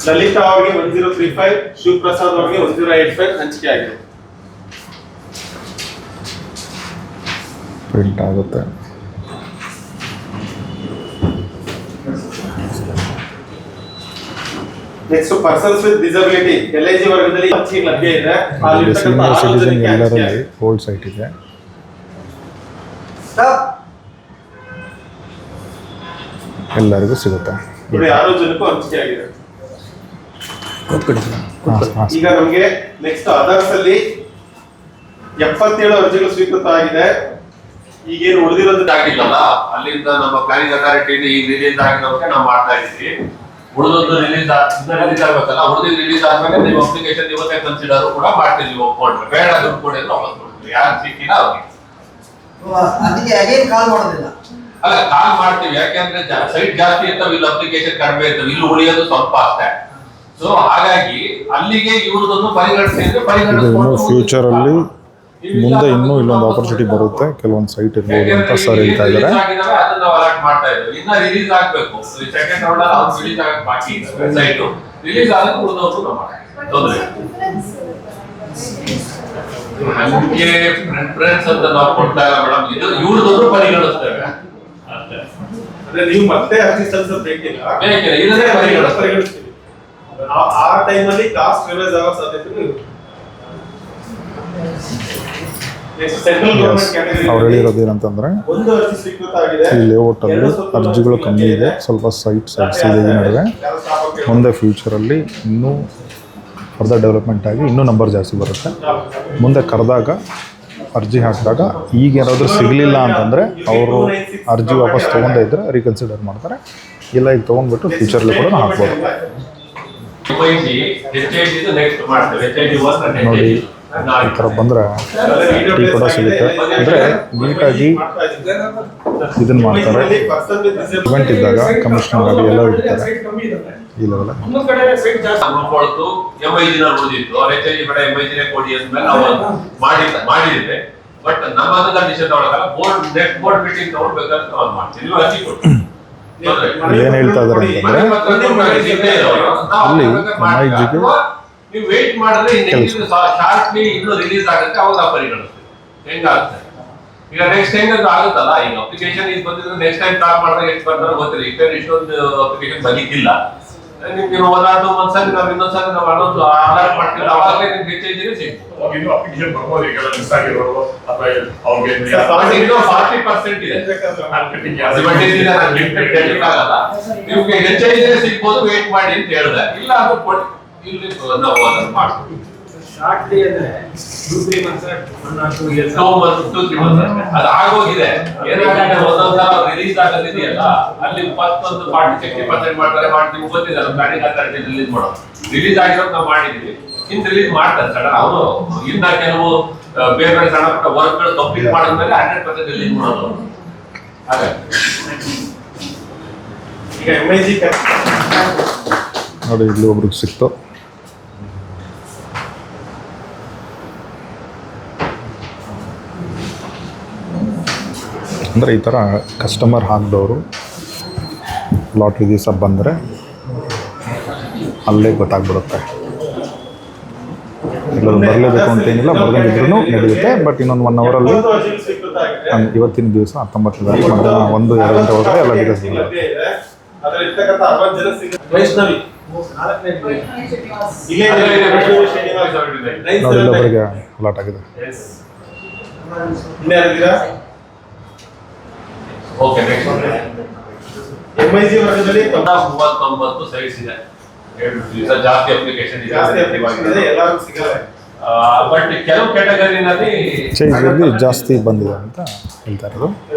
ಲಲಿತಾ ಅವರಿಗೆ 1035, ಶಿವಪ್ರಸಾದ್ ಅವರಿಗೆ 1085 ಹಂಚಿಕೆ ಆಗಿದೆ. ಪ್ರಿಂಟ್ ಆಗುತ್ತೆ. Next persons with disability LIG ವರ್ಗದಲ್ಲಿ ಹಂಚಿಕೆ ಲಭ್ಯ ಇದೆ. ಸೀನಿಯರ್ ಸಿಟಿಸನ್ ಎಲ್ಲರಲ್ಲಿ ಓಲ್ಡ್ ಸೈಟ್ ಇದೆ. Stop. ಎಲ್ಲರಿಗೂ ಸಿಗುತ್ತೆ. 6 ಜನಕ್ಕೂ ಹಂಚಿಕೆ ಆಗಿದೆ. ಹಾಂ, ಈಗ ನಮಗೆ ನೆಕ್ಸ್ಟ್ ಅದರ್ಸ್ ಅಲ್ಲಿ 77 ಅರ್ಜಿಗಳು ಸ್ವೀಕೃತ ಆಗಿದೆ. ಈಗೇನು ಉಳಿದಿರೋದು ಆಗಿಲ್ಲಲ್ಲ, ಅಲ್ಲಿಂದ ನಮ್ಮ ಪ್ಲಾನಿಂಗ್ ಅಥಾರಿಟಿ ಈಗ ರಿಲೀಸ್ ಆಗಿರೋದಕ್ಕೆ ನಾವು ಮಾಡ್ತಾ ಇದ್ದೀವಿ. ಉಳಿದೊಂದು ರಿಲೀಸ್ ಆಗ್ಬೇಕಲ್ಲ, ಉಳಿದಿದ್ದು ರಿಲೀಸ್ ಆದ್ಮೇಲೆ ನೀವು ಅಪ್ಲಿಕೇಶನ್ ಇವತ್ತೇ ಕನ್ಸಿಡರ್ ಕೂಡ ಮಾಡ್ತೀವಿ. ನೀವು ಒಪ್ಕೊಂಡ್ರೆ ಬೇಡ ದುಡ್ಡು ಕೊಡಿ ಅಂದ್ರೆ ವಾಪಸ್ ಕೊಡ್ತೀವಿ. ಯಾರು ಸಿಕ್ಕಿಲ್ಲ ಅವ್ರಿಗೆ ಅದಕ್ಕೆ ಅಗೇನ್ ಕಾಲ್ ಮಾಡೋದಿಲ್ಲ. ಅಲ್ಲ, ಕಾಲ್ ಮಾಡ್ತೀವಿ. ಯಾಕೆಂದ್ರೆ ಸೈಟ್ ಜಾಸ್ತಿ ಇರ್ತಾವ, ಇಲ್ಲಿ ಅಪ್ಲಿಕೇಶನ್ ಕಡಿಮೆ ಇರ್ತವೆ, ಇಲ್ಲಿ ಉಳಿಯೋದು ಸ್ವಲ್ಪ ಅಷ್ಟೇ. ಸೊ ಹಾಗಾಗಿ ಅಲ್ಲಿಗೆ ಇವ್ರದೊಂದು ಇದು ಇನ್ನು ಫ್ಯೂಚರಲ್ಲಿ ಮುಂದೆ ಇನ್ನೂ ಇಲ್ಲೊಂದು ಆಪರ್ಚುನಿಟಿ ಬರುತ್ತೆ, ಕೆಲವೊಂದು ಸೈಟ್ ಇರ್ಬೋದು ಅಂತ ಸರ್ ಹೇಳ್ತಾ ಇದ್ದಾರೆ. ಅದನ್ನ ನಾವು ಅಲಾಟ್ ಮಾಡ್ತಾ ಇದ್ದೀವಿ. ಇನ್ನ ರಿಲೀಸ್ ಆಗ್ಬೇಕು, ಸೆಕೆಂಡ್ ರೌಂಡ್ ಅಲ್ಲಿ ರಿಲೀಸ್ ಆಗಕ್ ಬಾಕಿ ಇದೆ. ಸೈಟ್ ರಿಲೀಸ್ ಆದಾಗ ಉಳಿದವರು ನಾವು ಮಾಡ್ತೀವಿ, ತೊಂದ್ರೆ ನಮಗೆ ಪ್ರಿಫರೆನ್ಸ್ ಅಂತ ನಾವು ಕೊಡ್ತಾ ಇಲ್ಲ ಮೇಡಮ್. ಇದು ಇವ್ರದೊಂದು ಪರಿಗಣಿಸ್ತೇವೆ ಅಷ್ಟೇ. ಅಂದ್ರೆ ನೀವು ಮತ್ತೆ ಅರ್ಜಿ ಸಲ್ಲಿಸೋದು ಬೇಕಿಲ್ಲ, ಬೇಕಿಲ್ಲ, ಇದನ್ನೇ ಪರಿಗಣಿಸ್ತೀವಿ. ಆ ಟೈಮಲ್ಲಿ ಕಾಸ್ಟ್ ರಿವೈಸ್ ಆಗೋ ಸಾಧ್ಯತೆ ಇರುತ್ತೆ. ನೆಕ್ಸ್ಟ್ ಸೆಂಟ್ರಲ್ ಗವರ್ನಮೆಂಟ್ ಕ್ಯಾಟಗರಿ ಅವ್ರು ಹೇಳಿರೋದು ಏನಂತಂದ್ರೆ, 1 ಅರ್ಜಿ ಸ್ವೀಕೃತ ಆಗಿದೆ. ಈ ಲೇಔಟಲ್ಲಿ ಅರ್ಜಿಗಳು ಕಮ್ಮಿ ಇದೆ, ಸ್ವಲ್ಪ ಸೈಟ್ ಇದೆ ನಡುವೆ. ಮುಂದೆ ಫ್ಯೂಚರಲ್ಲಿ ಇನ್ನೂ ಫರ್ದರ್ ಡೆವಲಪ್ಮೆಂಟ್ ಆಗಿ ಇನ್ನೂ ನಂಬರ್ ಜಾಸ್ತಿ ಬರುತ್ತೆ. ಮುಂದೆ ಕರೆದಾಗ ಅರ್ಜಿ ಹಾಕಿದಾಗ ಈಗ ಏನಾದರೂ ಸಿಗಲಿಲ್ಲ ಅಂತಂದರೆ ಅವರು ಅರ್ಜಿ ವಾಪಸ್ ತೊಗೊಂಡೇ ಇದ್ದರೆ ರೀಕನ್ಸಿಡರ್ ಮಾಡ್ತಾರೆ. ಇಲ್ಲ ಈಗ ತೊಗೊಂಡ್ಬಿಟ್ಟು ಫ್ಯೂಚರಲ್ಲಿ ಕೂಡ ಹಾಕ್ಬೋದು. ನೋಡಿ ಈ ಥರ ಬಂದರೆ ಟೀ ಕೂಡ ಸಿಗುತ್ತೆ. ಅಂದರೆ ನೀಟಾಗಿ ಇದನ್ನು ಮಾಡ್ತಾರೆ. ಇವೆಂಟ್ ಇದ್ದಾಗ ಕಮಿಷನರ್ ಗಾಡಿ ಎಲ್ಲ ಇರ್ತಾರೆ ಈ ಲೆವೆಲ್. ಇನ್ನೊಂದು ಕಡೆ ಸೈಟ್ ಜಾಸ್ತಿ ಮಾಡಿದ್ರೆ ಬಟ್ ನಮ್ಮದು ಕಂಡೀಷನ್ ತಗೊಳಕಲ್ಲ. ಬೋರ್ಡ್ ಮೀಟಿಂಗ್ ತಗೊಳ್ಬೇಕಾದ್ರೆ ನಾವು ಮಾಡ್ತೀವಿ. ಏನು ಹೇಳ್ತಾ ಇದ್ದಾರೆ ಅಂತಂದರೆ, ಅಲ್ಲಿ MIG-ಗೆ ನೀವು ವೇಟ್ ಮಾಡಿದ್ರೆ ಶಾರ್ಟ್ಲಿ ಇನ್ನೂ ರಿಲೀಸ್ ಆಗುತ್ತೆ, ಅವಾಗ ನಾವು ಪರಿಗಣಿಸ್ತೀವಿ. ಹೆಂಗಾಗುತ್ತೆ ಈಗ ನೆಕ್ಸ್ಟ್ ಹೆಂಗ್ ಆಗುತ್ತಲ್ಲ, ಈಗ ಅಪ್ಲಿಕೇಶನ್ ಈಗ ಬಂದಿದ್ರೆ ನೆಕ್ಸ್ಟ್ ಟೈಮ್ ಕಾಲ್ ಮಾಡಿದಾಗ ಎಷ್ಟು ಬರ್ತಾರೋ ಗೊತ್ತಿಲ್ಲ. ಈಗ ಇಷ್ಟೊಂದು ಅಪ್ಲಿಕೇಶನ್ ಬಂದಿದ್ದಿಲ್ಲ, ನಿಮ್ಗೆ 1 or 2 months ಅಲ್ಲಿ ನಾವು ಇನ್ನೊಂದ್ಸಲ ನಾವು ಅನ್ನೋದು ಅಲರ್ಟ್ ಮಾಡ್ತೀವಿ. ಅವಾಗಲೇ ನಿಮ್ಗೆ ಹೆಚ್ಚಿಗೆ ಸಿಗ್ಬೋದು. ಇನ್ನು ಅಪ್ಲಿಕೇಶನ್ ಬರ್ಬೋದು, ಈಗ ಮಿಸ್ ಆಗಿರೋರು ಅಥವಾ ಅವ್ರಿಗೆ ಇನ್ನೂ 40% ಇದೆ. ನಿಮ್ಗೆ ಹೆಚ್ಚಿಗೆ ಸಿಗ್ಬೋದು, ವೇಟ್ ಮಾಡಿ ಅಂತ ಹೇಳಿದೆ. ಇಲ್ಲ ಅದು ಕೊಟ್ಟು ಇಲ್ಲಿ ನಾವು ಅದನ್ನು ಮಾಡ್ತೀವಿ. ಶಾರ್ಟ್ಲಿ ಅಂದ್ರೆ 2-3 months 1 or 2 years 2-3 months ಅದು ಆಗೋಗಿದೆ. ಏನಾಗುತ್ತೆ, ಒಂದೊಂದ್ಸಲ ರಿಲೀಸ್ ಆಗೋದಿದೆಯಲ್ಲ, ಅಲ್ಲಿ 40-60% ಮಾಡ್ತಾರೆ. ನಿಮ್ಗೆ ಗೊತ್ತಿದೆ ಪ್ಲಾನಿಂಗ್ ಅಥಾರಿಟಿ ರಿಲೀಸ್ ಮಾಡೋದು. ರಿಲೀಸ್ ಆಗಿರೋದು ನಾವು ಮಾಡಿದೀವಿ, ಇನ್ನು ರಿಲೀಸ್ ಮಾಡ್ತಾರೆ ಸಡನ್. ಅವರು ಇನ್ನ ಕೆಲವು ಬೇರೆ ಬೇರೆ ಸಣ್ಣ ಪುಟ್ಟ ವರ್ಕ್ಗಳು ಕಂಪ್ಲೀಟ್ ಮಾಡಿದ್ಮೇಲೆ 100% ರಿಲೀಸ್ ಮಾಡೋದು. ಹಾಗೆ ಈಗ MIG ನೋಡಿ ಇಲ್ಲಿ ಒಬ್ರಿಗೆ ಸಿಕ್ತು. ಅಂದರೆ ಈ ಥರ ಕಸ್ಟಮರ್ ಹಾಕಿದವರು ಲಾಟ್ರಿ ದಿವಸ ಬಂದರೆ ಅಲ್ಲೇ ಗೊತ್ತಾಗ್ಬಿಡುತ್ತೆ. ಎಲ್ಲರೂ ಬರಲೇಬೇಕು ಅಂತೇನಿಲ್ಲ, ಬರ್ದಂಗಿದ್ರೂ ನಡೆಯುತ್ತೆ. ಬಟ್ ಇನ್ನೊಂದು 1 ಅವರಲ್ಲಿ ಅರ್ಜಿಗಳು ಸ್ವೀಕೃತ ಆಗಿದೆ. ಇವತ್ತಿನ ದಿವಸ 19 ಮಧ್ಯಾಹ್ನ 1-2 ಗಂಟೆ ಒಳಗಡೆ ಎಲ್ಲ ಡೀಟೇಲ್ಸ್ ಲಭ್ಯ ಇದೆ. ಅದರಲ್ಲಿ ಇರ್ತಕ್ಕಂಥ 60 ಜನ ವೈಷ್ಣವಿ ಇಲ್ಲೇ ಇದೆ. ವೈಷ್ಣವಿ ಶ್ರೀನಿವಾಸ್ ನೋಡಿ ಇಲ್ಲೊಬ್ಬರಿಗೆ ಅಲಾಟ್ ಆಗಿದೆ. ಇಲ್ಲೇ ಯಾರಿದ್ದೀರಾ? ಓಕೆ ನೆಕ್ಸ್ಟ್ MIG ವರ್ಗದಲ್ಲಿ 39 ಸೈಟ್ಸ್ ಇದೆ. 2 ದಿವಸ ಜಾಸ್ತಿ ಅಪ್ಲಿಕೇಶನ್ ಇದೆ, ಜಾಸ್ತಿ ಅಪ್ಲಿಕೇಶನ್ ಇದೆ, ಎಲ್ಲರಿಗೂ ಸಿಗಲ್ಲ. ಬಟ್ ಕೆಲವು ಕ್ಯಾಟಗರಿನಲ್ಲಿ ಚೈಜಲ್ಲಿ ಜಾಸ್ತಿ ಬಂದಿದೆ ಅಂತ ಹೇಳ್ತಾ ಇರೋದು.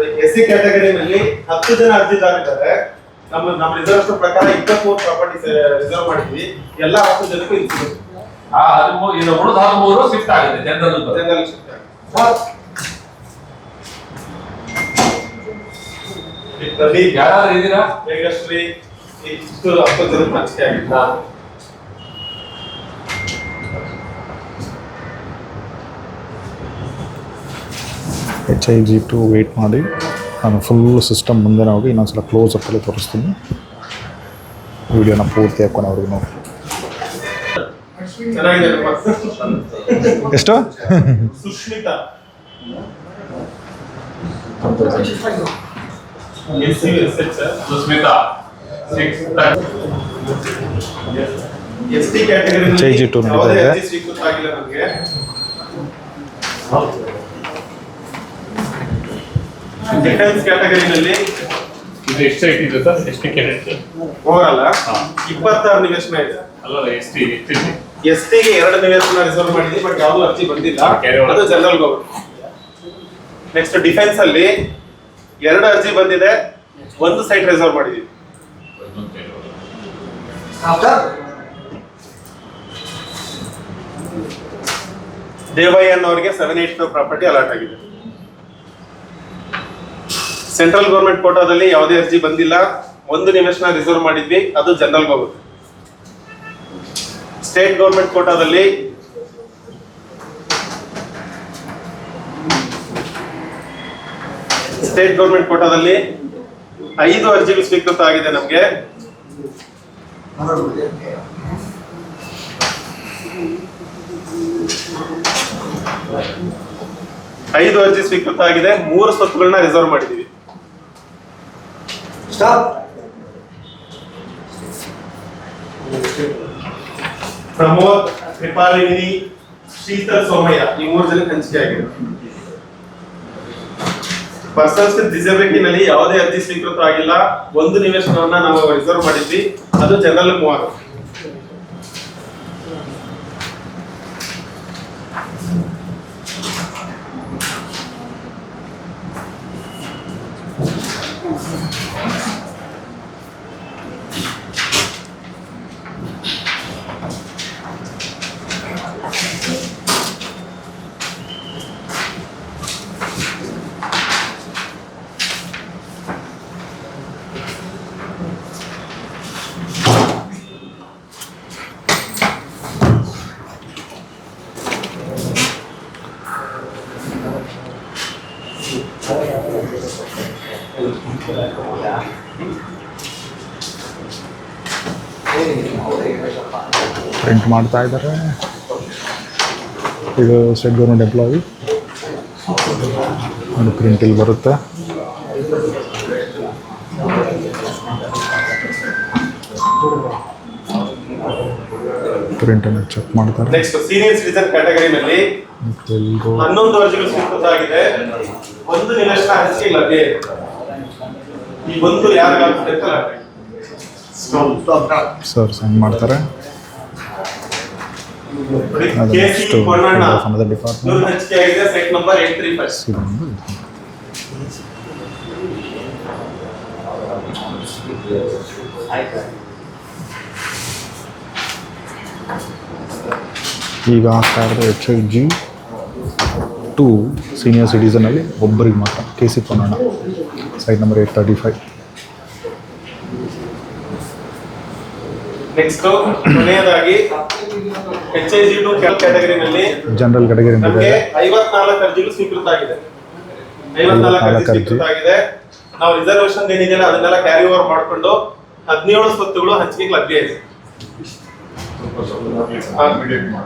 SC ಕ್ಯಾಟಗರಿನಲ್ಲಿ 10 ಜನ ಅರ್ಜಿದಾರರಿದ್ದಾರೆ. ನಮ್ಮ ರಿಸರ್ವ್ ಪ್ರಕಾರ 23 ಪ್ರಾಪರ್ಟೀಸ್ ರಿಸರ್ವ್ ಮಾಡಿದ್ವಿ. ಎಲ್ಲ 10 ಜನಕ್ಕೂ ಇದು ಸಿಗುತ್ತೆ. 13 ಇನ್ನು ಉಳಿದ 13 ಶಿಫ್ಟ್ ಆಗಿದೆ ಜನರಲ್. ಜನರಲ್ ಶಿಫ್ಟ್ ಆಗಿದೆ. ಪ್ರದೀಪ್ ಯಾರಾದ್ರೂ ಇದ್ದೀರಾ? ಮೇಘಶ್ರೀ ಇಷ್ಟು 10 ಜನಕ್ಕೆ ಹಂಚಿಕೆ ಆಗಿದೆ. HIG2 ವೇಟ್ ಮಾಡಿ ನಾನು ಫುಲ್ ಸಿಸ್ಟಮ್ ಮುಂದೆ ಹೋಗಿ ಇನ್ನೊಂದ್ಸಲ ಕ್ಲೋಸ್ ಅಪ್ಪಲ್ಲಿ ತೋರಿಸ್ತೀನಿ. ವಿಡಿಯೋನ ಪೂರ್ತಿ ಹಾಕೋಣವ್ರಿಗೆ ನೋಡಿ. ಚೆನ್ನಾಗಿದೆ. ಎಷ್ಟು? Sushmita Susmita 6 ST category HIG2 ನಡೀತಾ ಇದೆ. ಸ್ವೀಕೃತ ಆಗಿಲ್ಲ ನಮಗೆ. ಡಿಫೆನ್ಸ್ ಕ್ಯಾಟಗರಿನಲ್ಲಿ ಇದು ಎಷ್ಟು ಸೈಟ್ ಇದೆ ಸರ್? ಎಷ್ಟು ಕ್ಯಾಂಡಿಡೇಟ್? ಹೋಗಲ್ಲ. 26 ನಿವೇಶನ ಇದೆ. ಅಲ್ಲ ST ST ಗೆ 2 ನಿವೇಶನ ರಿಸರ್ವ್ ಮಾಡಿದ್ವಿ, ಬಟ್ ಯಾವ್ದು ಅರ್ಜಿ ಬಂದಿಲ್ಲ. ಅದು ಜನರಲ್ ಗವರ್ಮೆಂಟ್. ನೆಕ್ಸ್ಟ್ ಡಿಫೆನ್ಸ್ ಅಲ್ಲಿ 2 ಅರ್ಜಿ ಬಂದಿದೆ, 1 ಸೈಟ್ ರಿಸರ್ವ್ ಮಾಡಿದ್ವಿ. ದೇವಯ್ಯನ್ ಅವರಿಗೆ 782 ಪ್ರಾಪರ್ಟಿ ಅಲಾಟ್ ಆಗಿದೆ. ಸೆಂಟ್ರಲ್ ಗವರ್ಮೆಂಟ್ ಕೋಟಾದಲ್ಲಿ ಯಾವುದೇ ಅರ್ಜಿ ಬಂದಿಲ್ಲ, 1 ನಿವೇಶನ ರಿಸರ್ವ್ ಮಾಡಿದ್ವಿ, ಅದು ಜನರಲ್ ಗವರ್ಮೆಂಟ್. ಸ್ಟೇಟ್ ಗವರ್ಮೆಂಟ್ ಕೋಟಾದಲ್ಲಿ ಸ್ಟೇಟ್ ಗವರ್ಮೆಂಟ್ ಕೋಟಾದಲ್ಲಿ 5 ಅರ್ಜಿಗಳು ಸ್ವೀಕೃತ ಆಗಿದೆ ನಮಗೆ. ಐದು ಅರ್ಜಿ ಸ್ವೀಕೃತ ಆಗಿದೆ, 3 ಸ್ವತ್ತುಗಳನ್ನ ರಿಸರ್ವ್ ಮಾಡಿದೀವಿ. ಪ್ರಮೋದ್, ಕೃಪಾಲಿನಿ, ಶೀತಲ್, ಸೋಮಯ್ಯ ಈ 3 ಜನಕ್ಕೆ ಹಂಚಿಕೆ ಆಗಿದೆ. ಪರ್ಸನ್ಸ್ ವಿತ್ ಡಿಸಬಿಲಿಟಿ ನಲ್ಲಿ ಯಾವುದೇ ಅರ್ಜಿ ಸ್ವೀಕೃತ ಆಗಿಲ್ಲ, 1 ನಿವೇಶನವನ್ನ ನಾವು ರಿಸರ್ವ್ ಮಾಡಿದ್ವಿ, ಅದು ಜನರಲ್ ಮೂವ್ ಆಗುತ್ತೆ. ಪ್ರಿಂಟ್ ಮಾಡ್ತಾ ಇದ್ದಾರೆ. ಇದು ಸ್ಟೇಟ್ ಗೌರ್ಮೆಂಟ್ ಎಂಪ್ಲಾಯಿ. ಒಂದು ಪ್ರಿಂಟ್ ಇಲ್ಲಿ ಬರುತ್ತೆ. ಪ್ರಿಂಟನ್ನು ಚೆಕ್ ಮಾಡ್ತಾರೆ. ನೆಕ್ಸ್ಟ್ ಸೀನಿಯರ್ ಸಿಟಿಜನ್ ಕ್ಯಾಟಗರಿನಲ್ಲಿ 11 ಅರ್ಜಿಗಳು ಸ್ವೀಕೃತ ಆಗಿದೆ, 1 ನಿವೇಶನ ಹಂಚಿಕೆ ಲಭ್ಯ ಇದೆ. ಈ 1 ಯಾರಿಗಾಗುತ್ತೆ ಸರ್ ಸೈನ್ ಮಾಡ್ತಾರೆ. ಕೆಸಿ ಕೊಂಡಣ್ಣ ಸಮದ ಡಿಪಾರ್ಟ್ಮೆಂಟ್ ಇವ್ರ ಹಂಚಿಕೆ ಆಗಿದೆ, ಸೈಟ್ ನಂಬರ್ 835. ಈಗ ಆಗ್ತಾ ಇರೋದು HIG 2 ಸೀನಿಯರ್ ಸಿಟಿಸನಲ್ಲಿ ಒಬ್ಬರಿಗೆ ಮಾತ್ರ KC Ponnanna, site number 835. Next ಕೊನೆಯದಾಗಿ HIG2 ಕ್ಯಾಟಗರಿನಲ್ಲಿ ಜನರಲ್ ಕ್ಯಾಟಗರಿ ನಮಗೆ 54 ಅರ್ಜಿಗಳು ಸ್ವೀಕೃತ ಆಗಿದೆ. 54 ಅರ್ಜಿ ಸ್ವೀಕೃತ ಆಗಿದೆ. ನಾವು ರಿಸರ್ವೇಶನ್ ಏನಿದೆಯಲ್ಲ ಅದನ್ನೆಲ್ಲ ಕ್ಯಾರಿ ಓವರ್ ಮಾಡಿಕೊಂಡು 17 ಸ್ವತ್ತುಗಳು ಹಂಚಿಕೆಗೆ ಲಭ್ಯ ಇದೆ.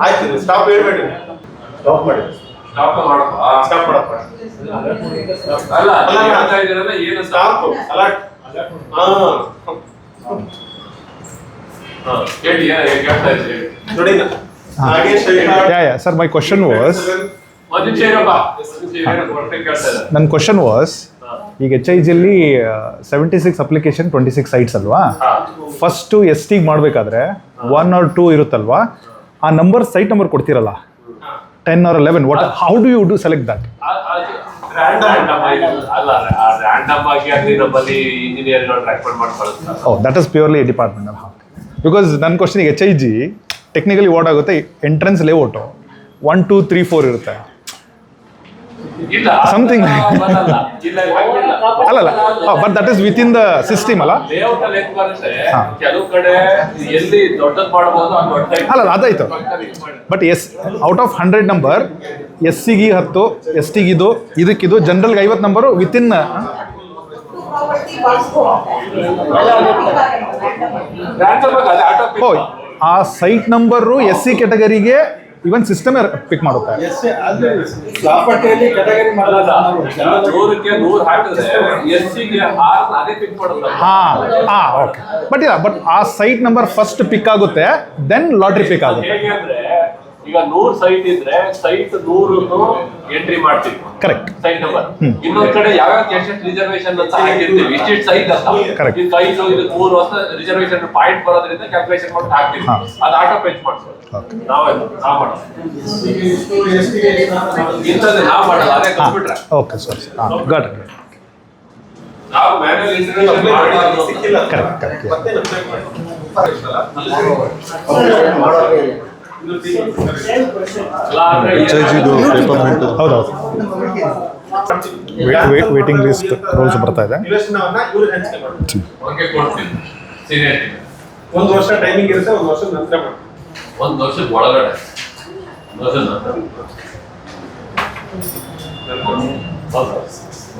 ಆಯ್ತು, ಸ್ಟಾಪ್ ಹೇಳ್ಬೇಡಿ, ಸ್ಟಾಪ್ ಮಾಡಿ, ಸ್ಟಾಪ್ ಮಾಡಪ್ಪ. ಸ್ಟಾಪ್ ಮಾಡಪ್ಪ. ಅಲ್ಲ ಹೇಳ್ತಾ ಇದ್ದೀರಲ್ಲ, ಏನು ಸ್ಟಾಪ್ ಅಲರ್ಟ್. ಹೇಳಿ, ಕೇಳ್ತಾ ಇದ್ದೀರಿ ನೋಡಿ ಹಾಗೆ ಸರ್ ಮೈ ಕ್ವಶನ್ ವಾಸ್ ನನ್ನ ಕ್ವಶನ್ ವಾಸ್ ಈಗ HIGಲಿ 76 ಅಪ್ಲಿಕೇಶನ್ 26 ಸೈಟ್ಸ್ ಅಲ್ವಾ? ಫಸ್ಟು STಗೆ ಮಾಡಬೇಕಾದ್ರೆ 1 or 2 ಇರುತ್ತಲ್ವಾ? ಆ ನಂಬರ್ ಸೈಟ್ ನಂಬರ್ ಕೊಡ್ತಿರಲ್ಲ 10 or 11, what how do you do select that? Random ಆಗಿ ಅಲ್ಲಿ ನಮ್ಮಲ್ಲಿ ಇಂಜಿನಿಯರ್ ರೆಕಮೆಂಡ್ ಮಾಡ್ಕೊಳ್ಳುತ್ತಾರೆ. Oh, that is purely departmental. Because ನನ್ನ ಕ್ವಶನ್ HIG ಟೆಕ್ನಿಕಲಿ ವಾಟ್ ಆಗುತ್ತೆ, ಎಂಟ್ರೆನ್ಸ್ ಲೇಔಟು 1 2 3 4 ಇರುತ್ತೆ. ಇಲ್ಲ Something ಬರಲ್ಲ. ಇಲ್ಲ ಅಲ್ಲಲ್ಲ, but that is with in the system ಅಲ್ಲ? ಲೇಔಟ್ ಅಲ್ಲಿ ಹೆಂಗ್ ಬರುತ್ತೆ, ಕೆಲವು ಕಡೆ ಎಲ್ಲಿ ದೊಡ್ಡದ್ ಮಾಡಬಹುದು ಆ ದೊಡ್ಡ ಅಲ್ಲಲ್ಲ, ಅದಾಯ್ತು. ಬಟ್ ಔಟ್ ಆಫ್ 100 ನಂಬರ್ SCಗೆ 10, STಗಿದು, ಇದಕ್ಕಿದು, ಜನರಲ್ಗೆ 50 ನಂಬರು ವಿತ್ ಇನ್. ಓ, ಆ ಸೈಟ್ ನಂಬರು SC ಕ್ಯಾಟಗರಿಗೆ ಇವನ್ ಸಿಸ್ಟಮ್ ಪಿಕ್ ಮಾಡುತ್ತೆ. ಪ್ರಾಪರ್ಟಿಯಲ್ಲಿ ಕ್ಯಾಟಗರಿ ಮಾಡಲ್ಲ. 100ಕ್ಕೆ 100 ಹಾಕಿದ್ರೆ SCಗೆ 6 ಅದೇ ಪಿಕ್ ಮಾಡುತ್ತೆ. ಓಕೆ. ಬಟ್ ಆ ಸೈಟ್ ನಂಬರ್ ಫಸ್ಟ್ ಪಿಕ್ ಆಗುತ್ತೆ, ದೆನ್ ಲಾಟ್ರಿ ಪಿಕ್ ಆಗುತ್ತೆ. ಹೇಗೆ ಅಂದ್ರೆ ಈಗ 100 ಸೈಟ್ ಇದ್ರೆ ಸೈಟ್ 100 ಎಂಟ್ರಿ ಮಾಡ್ತೀವಿ, ಕರೆಕ್ಟ್, ಸೈಟ್ ನಂಬರ್. ಇನ್ನೊಂದ್ ಕಡೆ ಯಾವ್ಯಾವ ಎಷ್ಟು ರಿಸರ್ವೇಶನ್ ಅಂತ ಹಾಕಿರ್ತೀವಿ, ಇಷ್ಟಿಷ್ಟು ಸೈಟ್ ಅಂತ. Correct. ಇದು 5 ಇದು 3 ಅಂತ ರಿಸರ್ವೇಶನ್ ಪಾಯಿಂಟ್ ಬರೋದ್ರಿಂದ ಕ್ಯಾಲ್ಕುಲೇಷನ್ ಮಾಡಿ ಹಾಕ್ತೀವಿ. ಅದು ಆಟೋ ಪೇಚ್ ಮಾಡ್ಸೋದು ನಾವ್ ಮಾಡೋದು. ಇಂಥದ್ದು ನಾವ್ ಮಾಡಲ್ಲ, ಅದೇ computer. Okay sir, got it. ನಾವು ಮ್ಯಾನುವಲ್ ಇಂಟರ್ವ್ಯೂ ಮಾಡಬಾರ್ದು. ಸಿಕ್ಕಿಲ್ಲ. Correct, correct, yeah. ಮತ್ತೆ ನಮ್ಗೆ ಹೌದೌದು, ವೇಟಿಂಗ್ ಲಿಸ್ಟ್ ರೂಲ್ಸ್ ಬರ್ತಾ ಇದೆ. ನಿವೇಶನವನ್ನ ಇವ್ರು ಹಂಚಿಕೆ ಮಾಡ್ತಾರೆ. ಓಕೆ, ಕೊಡ್ತೀನಿ. ಸೀನಿಯರ್ 1 ವರ್ಷ ಟೈಮಿಂಗ್ ಇರುತ್ತೆ, 1 ವರ್ಷದ ನಂತರ ಮಾಡ್ತಾರೆ. 1 ವರ್ಷದ ಒಳಗಡೆ, 1 ವರ್ಷದ ನಂತರ.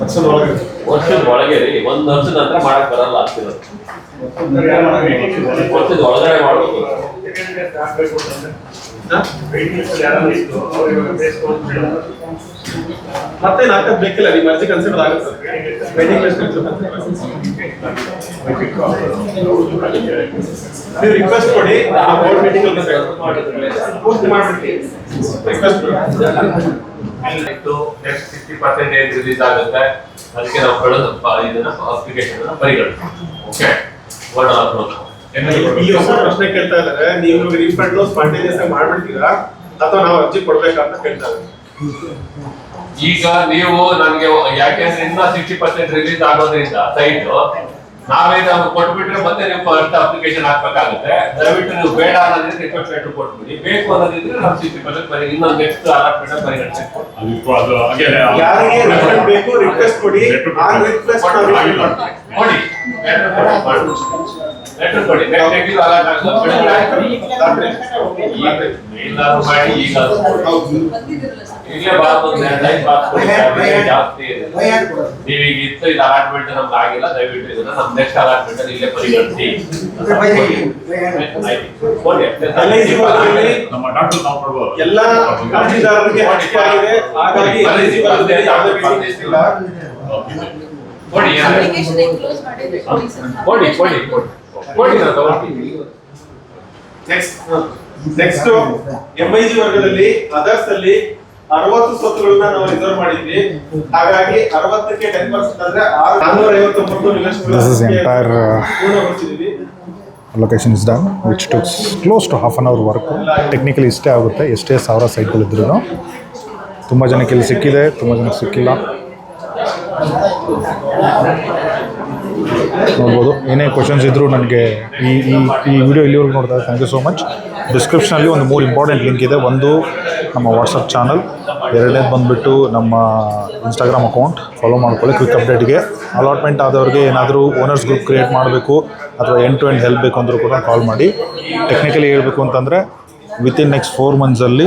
ವರ್ಷದ ಒಳಗೆ ವರ್ಷದ ಒಳಗೆ ರೀ, 1 ವರ್ಷದ ನಂತರ ಮಾಡಕ್ ಬರಲ್ಲ ಆಗ್ತಿರೋದು. ವರ್ಷದ ಒಳಗಡೆ ಮಾಡ್ಬೇಕು. ಮತ್ತೆ ನಾಲ್ಕು ಬೇಕಿಲ್ಲ, ನಿಮ್ಮ ಅರ್ಜಿ ಕನ್ಸಿಡರ್ ಆಗುತ್ತೆ. ವೇಟಿಂಗ್ ಲಿಸ್ಟ್ ನೀವು ರಿಕ್ವೆಸ್ಟ್ ಕೊಡಿ, ನಾವು ಬೋರ್ಡ್ ಮೀಟಿಂಗ್ ಅಲ್ಲಿ ಪೂರ್ತಿ ಮಾಡ್ಬಿಡ್ತೀವಿ. ರಿಕ್ವೆಸ್ಟ್ ನೆಕ್ಸ್ಟ್ 60% ರಿಲೀಸ್ ಆಗುತ್ತೆ, ಅದಕ್ಕೆ ನಾವು ಕೊಡೋದಪ್ಪ ಇದನ್ನ ಅಪ್ಲಿಕೇಶನ್ ಪರಿಗಣಿಸ್ತೀವಿ. Okay, word upload. ಇಲ್ಲಿ ಹೊಸ ಪ್ರಶ್ನೆ ಕೇಳ್ತಾ ಇದ್ದಾರೆ, ನೀವು ರೀಫಂಡ್ ಸ್ಪಾಂಟೇನಿಯಸ್ ಆಗಿ ಮಾಡ್ಬಿಡ್ತೀರಾ ಅಥವಾ ನಾವು ಅರ್ಜಿ ಕೊಡ್ಬೇಕಾ ಅಂತ ಕೇಳ್ತಾ ಇದ್ದಾರೆ. ಈಗ ನೀವು ನನಗೆ ಯಾಕೆಂದ್ರೆ ಇನ್ನ 60% ರಿಲೀಸ್ ಆಗೋದ್ರಿಂದ ಸೈಟ್ ನಾವೇ ನಾವು ಕೊಟ್ಬಿಟ್ರೆ ಮತ್ತೆ ನೀವು ಫಸ್ಟ್ ಅಪ್ಲಿಕೇಶನ್ ಹಾಕ್ಬೇಕಾಗುತ್ತೆ. ದಯವಿಟ್ಟು ನೀವು ಬೇಡ ಅನ್ನೋದ್ರೆ ರಿಕ್ವೆಸ್ಟ್ ಲೆಟರ್ ಕೊಟ್ಬಿಡಿ, ಬೇಕು ಅನ್ನೋದಿದ್ರೆ ನಾವು 60% ಇನ್ನೊಂದು ನೆಕ್ಸ್ಟ್ ಅಲಾಟ್ಮೆಂಟ್ ಪರಿಗಣಿಸ್ತೀವಿ. ಯಾರಿಗೆ ರಿಫಂಡ್ ಬೇಕು ರಿಕ್ವೆಸ್ಟ್ ಕೊಡಿ, ಆ ರಿಕ್ವೆಸ್ಟ್ ನಾವು ರಿಫಂಡ್ ಮಾಡ್ತೀವಿ. ಕೊಡಿ, ಲೆಟರ್ ಕೊಡಿ. ನೆಕ್ಸ್ಟ್ ಅಲಾಟ್ ಮೇಲಾದ್ರು ಮಾಡಿ, ಈಗ ಇಲ್ಲೇ ಬಾತ್ ಜಾಸ್ತಿ ಇದೆ. ನೀವೀಗ ಇತ್ತು ಇದು ಅಲಾಟ್ಮೆಂಟ್ ನಮ್ಗೆ ಆಗಿಲ್ಲ, ದಯವಿಟ್ಟು ಇದನ್ನ ನಮ್ ನೆಕ್ಸ್ಟ್ ಅಲಾಟ್ಮೆಂಟ್ ಅಲ್ಲಿ ಇಲ್ಲೇ ಪರಿಗಣಿಸಿ. ನಮ್ಮ ಡಾಕ್ಟರ್ ನಾವು ಕೊಡ್ಬೋದು. ಎಲ್ಲ ಅರ್ಜಿದಾರರಿಗೆ ಹಂಚಿಕೆ ಆಗಿದೆ, ಹಾಗಾಗಿ LIC ವರದಿಯಲ್ಲಿ ಯಾವುದೇ ವೇಟಿಂಗ್ ಇಲ್ಲ. ಕೊಡಿ, ಅಪ್ಲಿಕೇಶನ್ ಕ್ಲೋಸ್ ಮಾಡಿದ್ರೆ ಕೊಡಿ ಕೊಡಿ ಕೊಡಿ ಕೊಡಿ, ನಾವು ತಗೊಳ್ತೀವಿ. ನೆಕ್ಸ್ಟ್ MIG ವರ್ಗದಲ್ಲಿ ಅದರ್ಸ್ ಅಲ್ಲಿ 60 ಸ್ವತ್ತುಗಳನ್ನ ನಾವು ರಿಸರ್ವ್ ಮಾಡಿದ್ವಿ. ಹಾಗಾಗಿ 60ಕ್ಕೆ 10% ಅಂದ್ರೆ 659 ನಿವೇಶನಗಳು This is entire ಪೂರ್ಣಗೊಳಿಸಿದ್ವಿ. Location is done, which took close to half an hour work. Technically ಇಷ್ಟೇ ಆಗುತ್ತೆ, ಎಷ್ಟೇ 1000 ಸೈಟ್ಗಳಿದ್ರು. ತುಂಬ ಜನಕ್ಕೆ ಇಲ್ಲಿ ಸಿಕ್ಕಿದೆ, ತುಂಬ ಜನಕ್ಕೆ ಸಿಕ್ಕಿಲ್ಲ. ನೋಡ್ಬೋದು. ಏನೇ ಕ್ವಶನ್ಸ್ ಇದ್ದರೂ ನನಗೆ ಈ ವಿಡಿಯೋ ಇಲ್ಲಿವರೆಗೂ ನೋಡ್ತಾ ಥ್ಯಾಂಕ್ ಯು ಸೋ ಮಚ್. ಡಿಸ್ಕ್ರಿಪ್ಷನಲ್ಲಿ ಒಂದು 3 ಇಂಪಾರ್ಟೆಂಟ್ ಲಿಂಕ್ ಇದೆ. ಒಂದು ನಮ್ಮ ವಾಟ್ಸಪ್ ಚಾನಲ್, ಎರಡನೇದು ಬಂದುಬಿಟ್ಟು ನಮ್ಮ ಇನ್ಸ್ಟಾಗ್ರಾಮ್ ಅಕೌಂಟ್ ಫಾಲೋ ಮಾಡ್ಕೊಳ್ಳಿ ಕ್ವಿಕ್ ಅಪ್ಡೇಟ್ಗೆ. ಅಲಾಟ್ಮೆಂಟ್ ಆದವ್ರಿಗೆ ಏನಾದರೂ ಓನರ್ಸ್ ಗ್ರೂಪ್ ಕ್ರಿಯೇಟ್ ಮಾಡಬೇಕು ಅಥವಾ ಎಂಡ್ ಟು ಎಂಡ್ ಹೆಲ್ಪ್ ಬೇಕು ಅಂದರೂ ಕೂಡ ಕಾಲ್ ಮಾಡಿ. ಟೆಕ್ನಿಕಲಿ ಹೇಳಬೇಕು ಅಂತಂದರೆ ವಿತಿನ್ ನೆಕ್ಸ್ಟ್ 4 ಮಂತ್ಸಲ್ಲಿ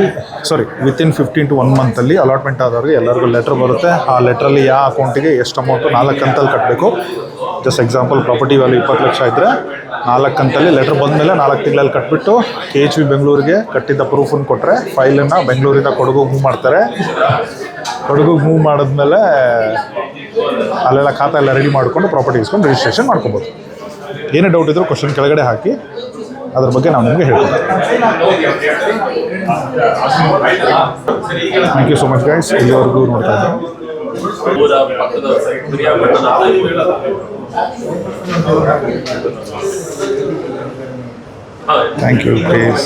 ವಿತಿನ್ 15 to 1 ಮಂತಲ್ಲಿ ಅಲಾಟ್ಮೆಂಟ್ ಆದವ್ರಿಗೆ ಎಲ್ಲರಿಗೂ ಲೆಟ್ರ್ ಬರುತ್ತೆ. ಆ ಲೆಟ್ರಲ್ಲಿ ಯಾವ ಅಕೌಂಟಿಗೆ ಎಷ್ಟು ಅಮೌಂಟು 4 ಕಂತಲ್ಲಿ ಕಟ್ಟಬೇಕು. Just example, property value 20 lakh ಇದ್ದರೆ 4 ಕಂತಲ್ಲಿ ಲೆಟ್ರ್ ಬಂದಮೇಲೆ 4 ತಿಂಗಳಲ್ಲಿ ಕಟ್ಬಿಟ್ಟು KHV ಬೆಂಗಳೂರಿಗೆ ಕಟ್ಟಿದ್ದ ಪ್ರೂಫನ್ನು ಕೊಟ್ಟರೆ ಫೈಲನ್ನು ಬೆಂಗಳೂರಿಂದ ಕೊಡಗುಗೆ ಮೂವ್ ಮಾಡ್ತಾರೆ. ಕೊಡಗುಗೆ ಮೂವ್ ಮಾಡಿದ್ಮೇಲೆ ಅಲ್ಲೆಲ್ಲ ಖಾತಾ ಎಲ್ಲ ರೆಡಿ ಮಾಡಿಕೊಂಡು ಪ್ರಾಪರ್ಟಿ ಇಸ್ಕೊಂಡು ರಿಜಿಸ್ಟ್ರೇಷನ್ ಮಾಡ್ಕೊಬೋದು. ಏನೇ ಡೌಟ್ ಇದ್ದರೂ ಕ್ವಶನ್ ಕೆಳಗಡೆ ಹಾಕಿ, ಅದ್ರ ಬಗ್ಗೆ ನಾವು ನಿಮಗೆ ಹೇಳ್ತೀವಿ. Thank you so much guys, ಇಲ್ಲಿವರೆಗೂ ನೋಡ್ತಾ ಇದ್ದೀನಿ. ಊರ ಪಕ್ಕದ ಪ್ರಿಯಾಪಟ್ಟಣ ಥ್ಯಾಂಕ್ ಯು ಪ್ಲೀಸ್.